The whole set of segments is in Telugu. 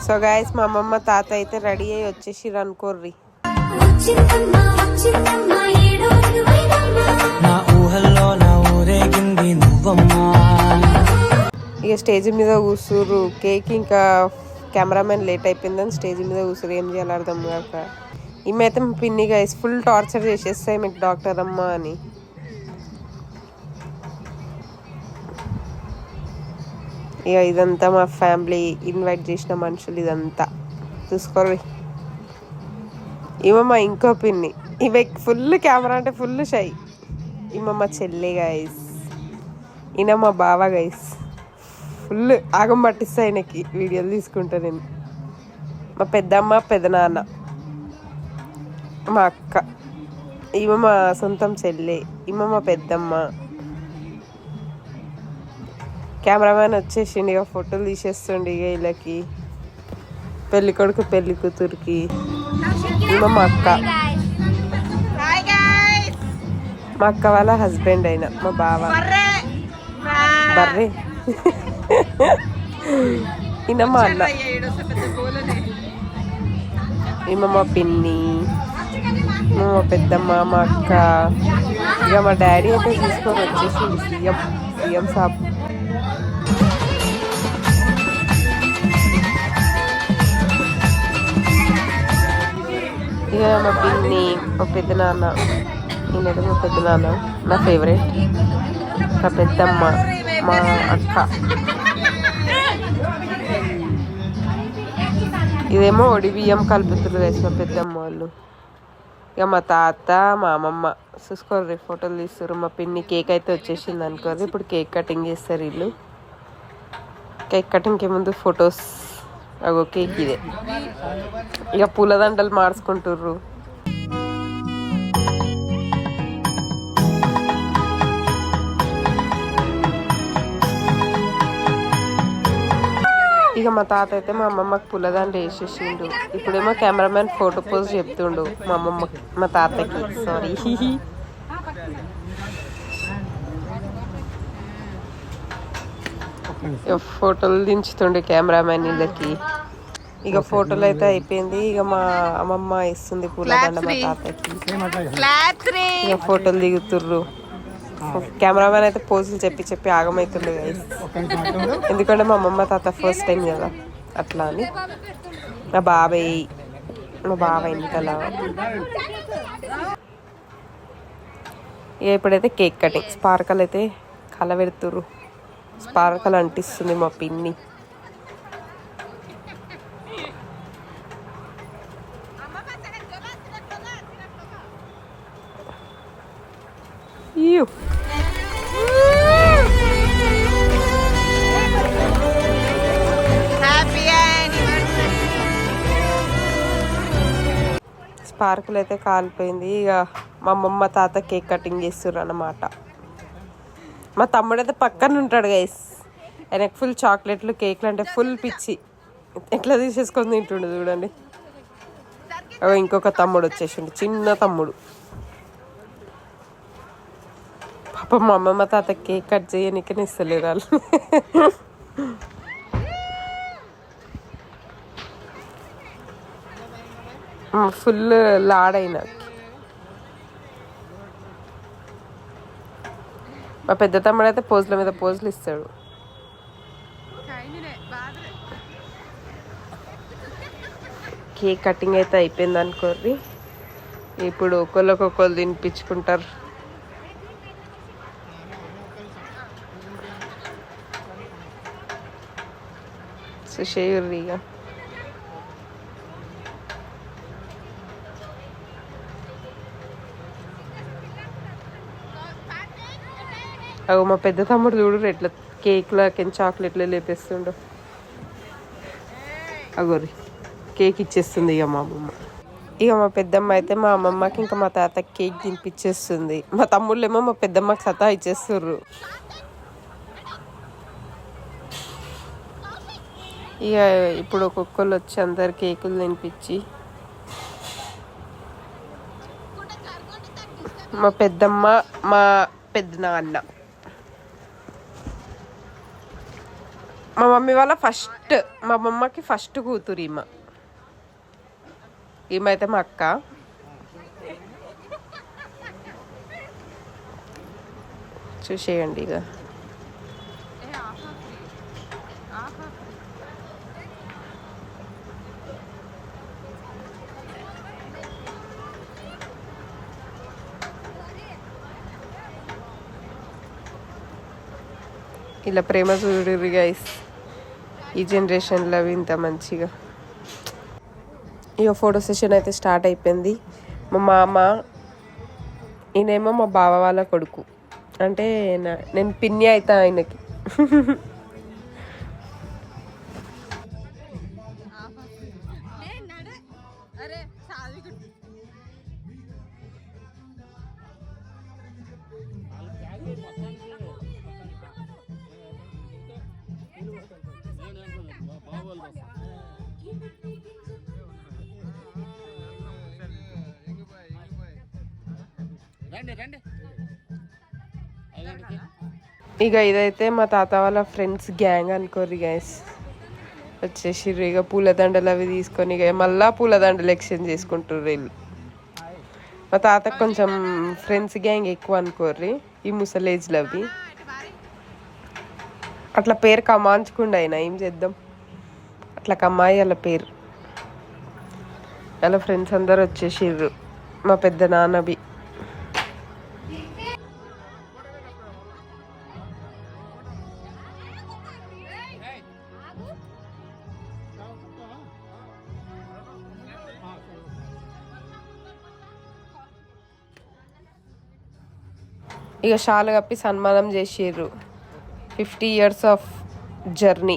సో గైస్ మా అమ్మమ్మ తాత అయితే రెడీ అయ్యి వచ్చేసిర్రు అనుకోర్రి. ఇక స్టేజ్ మీద కూర్చుర్రు. కేక్ ఇంకా కెమెరామెన్ లేట్ అయిపోయిందని స్టేజ్ మీద కూర్చురు. ఏం చేయాలి అర్థం కాక ఈమె అయితే మా పిన్ని గైస్ ఫుల్ టార్చర్ చేసేస్తాయి మీకు డాక్టర్ అమ్మ అని. ఇక ఇదంతా మా ఫ్యామిలీ ఇన్వైట్ చేసిన మనుషులు. ఇదంతా చూసుకోర్రి. ఈమె మా ఇంకో పిన్ని. ఇవి ఫుల్ కెమెరా అంటే ఫుల్ షై. ఈమె మా చెల్లి గైస్. ఈయన మా బావ గైస్. ఫుల్ ఆగం పట్టిస్తా ఆయనకి వీడియోలు తీసుకుంటా నేను. మా పెద్దమ్మ పెదనాన్న మా అక్క. ఈమె మా సొంతం చెల్లి. ఈమె మా పెద్దమ్మ. కెమెరామ్యాన్ వచ్చేసిండు. ఇక ఫోటోలు తీసేస్తుండే ఇక వీళ్ళకి పెళ్ళి కొడుకు పెళ్ళి కూతురికి. ఈమె మా అక్క. మా అక్క వాళ్ళ హస్బెండ్ అయిన మా బావ బర్రే. ఈయన మా అన్న. ఈమె మా పిన్ని. మా పెద్దమ్మ మా అక్క. ఇక మా డాడీ అయితే తీసుకొని వచ్చేసింది సీఎం సాబ్. ఇక మా పిన్ని మా పెద్దనాన్న. ఈయనైతే మా పెద్దనాన్న నా ఫేవరెట్. మా పెద్దమ్మ మా అక్క. ఇదేమో ఒడి బియ్యం కలుపుతున్నారు వేసి మా పెద్దమ్మ వాళ్ళు. ఇక మా తాత మా అమ్మమ్మ చూసుకోర్రి ఫోటోలు తీస్తారు. మా పిన్ని కేక్ అయితే వచ్చేసింది అనుకోర్రి. ఇప్పుడు కేక్ కటింగ్ చేస్తారు వీళ్ళు. కేక్ కటింగ్కి ముందు ఫొటోస్. అగో కేక్ ఇదే. ఇక పూలదండలు మార్చుకుంటుర్రు. ఇక మా తాత అయితే మా అమ్మమ్మకి పూలదండ వేసేసిండు. ఇప్పుడేమో కెమెరామెన్ ఫోటో పోజ్ చెప్తుండు మా అమ్మమ్మకి మా తాతకి. సారీ. ఫోటోలు దించుతుండే కెమెరామెన్ వీళ్ళకి. ఇక ఫోటోలు అయితే అయిపోయింది. ఇక మా అమ్మమ్మ ఇస్తుంది పూలదండ మా తాతకి. ఇక ఫోటోలు దిగుతుర్రు. కెమెరామెన్ అయితే పోజులు చెప్పి ఆగమవుతుండే గైస్. ఎందుకంటే మా అమ్మమ్మ తాత ఫస్ట్ టైం కదా అట్లా అని. మా బాబాయ్ ఇంతలా. ఇక ఇప్పుడైతే కేక్ కటింగ్. స్పార్కల్ అయితే కలవెడుతుర్రు. స్పార్కల్ అంటిస్తుంది మా పిన్ని. స్పార్కులు అయితే కాలిపోయింది. ఇక మా అమ్మమ్మ తాత కేక్ కటింగ్ చేస్తుర్రు అన్నమాట. మా తమ్ముడు అయితే పక్కన ఉంటాడు గైస్. ఆయనకు ఫుల్ చాక్లెట్లు కేక్లు అంటే ఫుల్ పిచ్చి. ఎట్లా తీసేసుకొని తింటుండు చూడండి. ఇంకొక తమ్ముడు వచ్చేసిండు, చిన్న తమ్ముడు. పాప మా అమ్మమ్మ తాత కేక్ కట్ చేయనికనే ఇస్తలేరు వాళ్ళు. ఫుల్ లాడైన. మా పెద్ద తమ్ముడు అయితే పోజుల మీద పోజులు ఇస్తాడు. కేక్ కటింగ్ అయితే అయిపోయింది అనుకోర్రి. ఇప్పుడు ఒకళ్ళు తినిపించుకుంటారు. సుషేయుర్రి. ఇక అగో మా పెద్ద తమ్ముడు చూడు ఎట్లా కేక్లకి చాక్లెట్లు లేపేస్తుండో. అగోరి కేక్ ఇచ్చేస్తుంది ఇక మా అమ్మమ్మ. ఇక మా పెద్దమ్మ అయితే మా అమ్మమ్మకి ఇంకా మా తాతకి కేక్ తినిపించేస్తుంది. మా తమ్ముళ్ళు ఏమో మా పెద్దమ్మకి సతా ఇచ్చేస్తుర్రు. ఇక ఇప్పుడు ఒక్కొక్కరు వచ్చి అందరు కేకులు తినిపించి. మా పెద్దమ్మ మా పెద్దనాన్న మా మమ్మీ వాళ్ళ ఫస్ట్, మా మమ్మకి ఫస్ట్ కూతురు ఈమె అయితే మా అక్క. చూసేయండి ఇక. ఇలా ప్రేమ చూడు గైస్, ఈ జనరేషన్లో ఇంత మంచిగా. ఇక ఫోటో సెషన్ అయితే స్టార్ట్ అయిపోయింది. మా మామ, ఈయనేమో మా బావ వాళ్ళ కొడుకు, అంటే నేను పిన్ని అవుతా ఆయనకి. ఇక ఇదైతే మా తాత వాళ్ళ ఫ్రెండ్స్ గ్యాంగ్ అనుకోరు గైస్. వచ్చేసిర్రు ఇక పూలదండలు అవి తీసుకొని, ఇక మళ్ళా పూలదండలు ఎక్స్చేంజ్ చేసుకుంటారు వీళ్ళు. మా తాతకు కొంచెం ఫ్రెండ్స్ గ్యాంగ్ ఎక్కువ అనుకోర్రి ఈ ముసలేజ్లు అవి. అట్లా పేరు కమాంచకుండా అయినా ఏం చేద్దాం, అట్లా కమ్మాయి వాళ్ళ పేరు. వాళ్ళ ఫ్రెండ్స్ అందరు వచ్చేసిర్రు, మా పెద్ద నాన్నవి. ఇక షాలు కప్పి సన్మానం చేసిర్రు. 50 years of journey,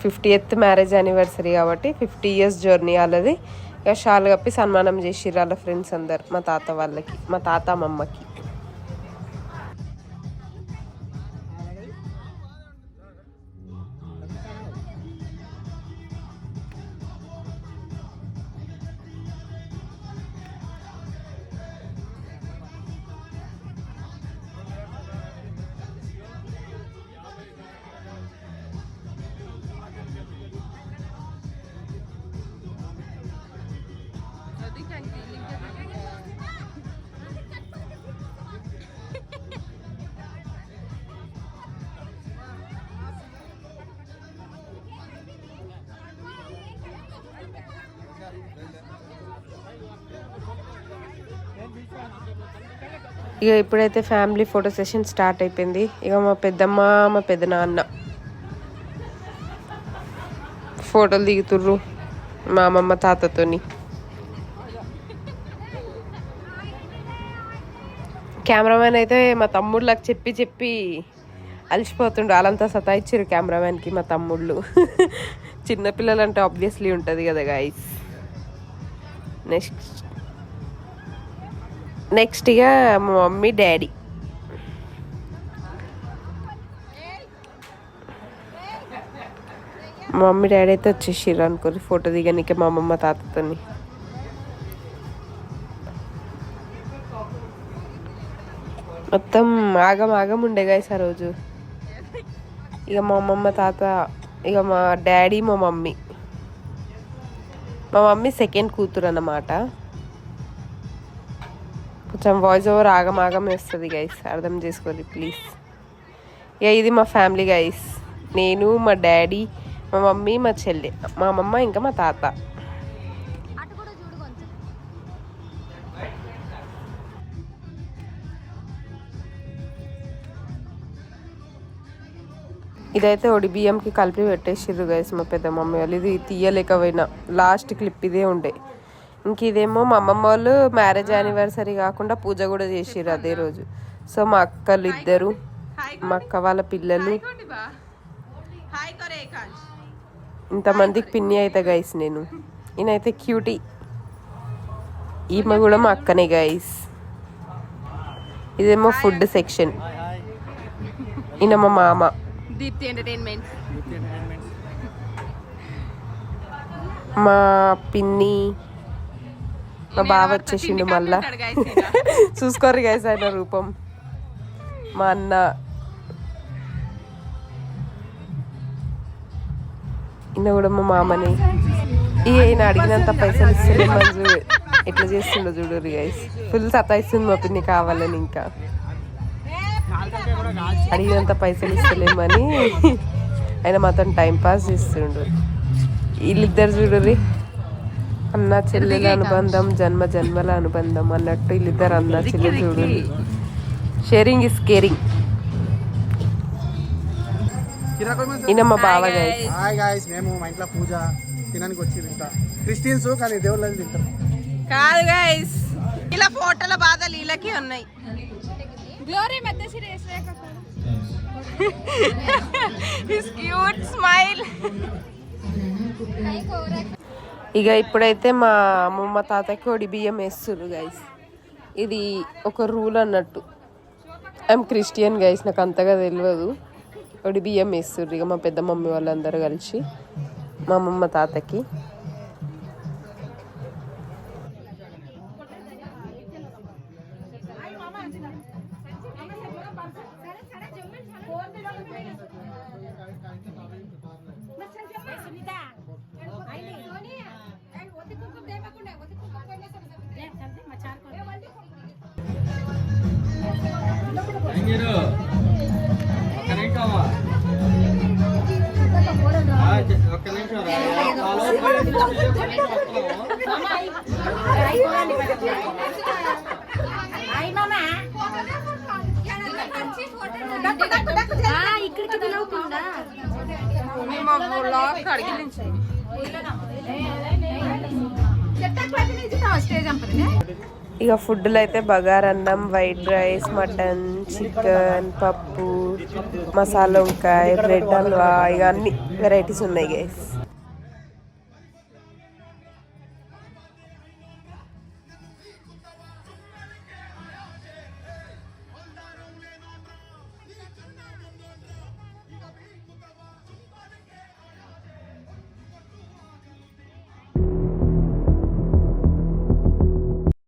50th marriage anniversary కాబట్టి 50 years జర్నీ వాళ్ళది. ఇక షాలు కప్పి సన్మానం చేసిర్రు వాళ్ళ ఫ్రెండ్స్ అందరు, మా తాత వాళ్ళకి, మా తాత మమ్మకి. ఇక ఇప్పుడైతే ఫ్యామిలీ ఫోటో సెషన్ స్టార్ట్ అయిపోయింది. ఇక మా పెద్దమ్మ, మా పెద్ద నాన్న ఫోటోలు దిగుతుర్రు మా అమ్మమ్మ తాతతోని. కెమెరామెన్ అయితే మా తమ్ముళ్ళకి చెప్పి చెప్పి అలసిపోతుండు, వాళ్ళంతా సతాయిచ్చారు కెమెరామెన్కి మా తమ్ముళ్ళు. చిన్నపిల్లలు అంటే ఆబ్వియస్లీ ఉంటుంది కదా గైస్. నెక్స్ట్ ఇక మా మమ్మీ డాడీ. మా మమ్మీ డాడీ అయితే వచ్చేసిర్రు అనుకోరు ఫోటో దిగనికే మా అమ్మమ్మ తాతతోని. మొత్తం ఆగం ఉండే గైస్ ఆ రోజు. ఇక మా అమ్మమ్మ తాత, ఇక మా డాడీ, మా మమ్మీ. మా మమ్మీ సెకండ్ కూతురు అన్నమాట. కొంచెం వాయిస్ ఓవర్ ఆగం వేస్తుంది గైస్, అర్థం చేసుకోండి ప్లీజ్. ఇక ఇది మా ఫ్యామిలీ గైస్, నేను, మా డాడీ, మా మమ్మీ, మా చెల్లి, మా అమ్మమ్మ, ఇంకా మా తాత. ఇదైతే ఒడి బియ్యంకి కలిపి పెట్టేసిర్రు గైస్ మా పెద్ద మమ్మీ వాళ్ళు. ఇది తీయలేకపోయినా, లాస్ట్ క్లిప్ ఇదే ఉండే. ఇంక ఇదేమో మా అమ్మమ్మ వాళ్ళు మ్యారేజ్ యానివర్సరీ కాకుండా పూజ కూడా చేసిర్రు అదే రోజు. సో మా అక్కలు ఇద్దరు, మా అక్క వాళ్ళ పిల్లలు, ఇంతమందికి పిన్ని అయితే గైస్ నేను. ఈయనైతే క్యూటీ, ఈమె కూడా మా అక్కనే గైస్. ఇదేమో ఫుడ్ సెక్షన్. ఈయన మా మామ దీప్తి ఎంటర్టైన్మెంట్. మా పిన్ని, మా బావ వచ్చేసిండు మళ్ళా. చూసుకోరు గైస్ ఆయన రూపం. మా అన్న, ఈయన కూడా మా మామని ఈయన అడిగినంత పైసలు ఇస్తలే మంజు ఎట్లా చేస్తుండో చూడు గైస్. ఫుల్ సతాయిస్తుంది మా పిన్ని కావాలని. ఇంకా అడిగినంత పైసలు ఇస్తలేమని ఆయన మాత్రం టైం పాస్ చేస్తుండు. వీళ్ళిద్దరు చూడుర్రి, అన్న చెల్లెల అనుబంధం జన్మ జన్మల అనుబంధం అన్నట్టు వీళ్ళిద్దరు అన్న చెల్లెలు చూడు. Sharing is caring. ఈయన మా బావ గైస్. మేము మా ఇంట్లో పూజ తినడానికి వచ్చి తింటాం. క్రిస్టియన్స్ కానీ దేవుళ్ళని తింటాం కాదు గైస్. ఇలా ఫోటోల బాధలు వీళ్ళకి ఉన్నాయి. గ్లోరీ మధ్య సీరియస్ క్యూట్ స్మైల్. ఇక ఇప్పుడైతే మా అమ్మమ్మ తాతకి ఒడి బియ్యం వేస్తుర్రు గైస్. ఇది ఒక రూల్ అన్నట్టు. ఐఎమ్ క్రిస్టియన్ గైస్, నాకు అంతగా తెలియదు. ఒడి బియ్యం వేస్తుర్రు ఇక మా పెద్ద మమ్మీ వాళ్ళందరూ కలిసి మా అమ్మమ్మ తాతకి. ఇక ఫుడ్లో అయితే బగారన్నం, వైట్ రైస్, మటన్, చికెన్, పప్పు, మసాలా వంకాయ, బ్రెడ్ హల్వా, ఇక అన్ని వెరైటీస్ ఉన్నాయి గైస్.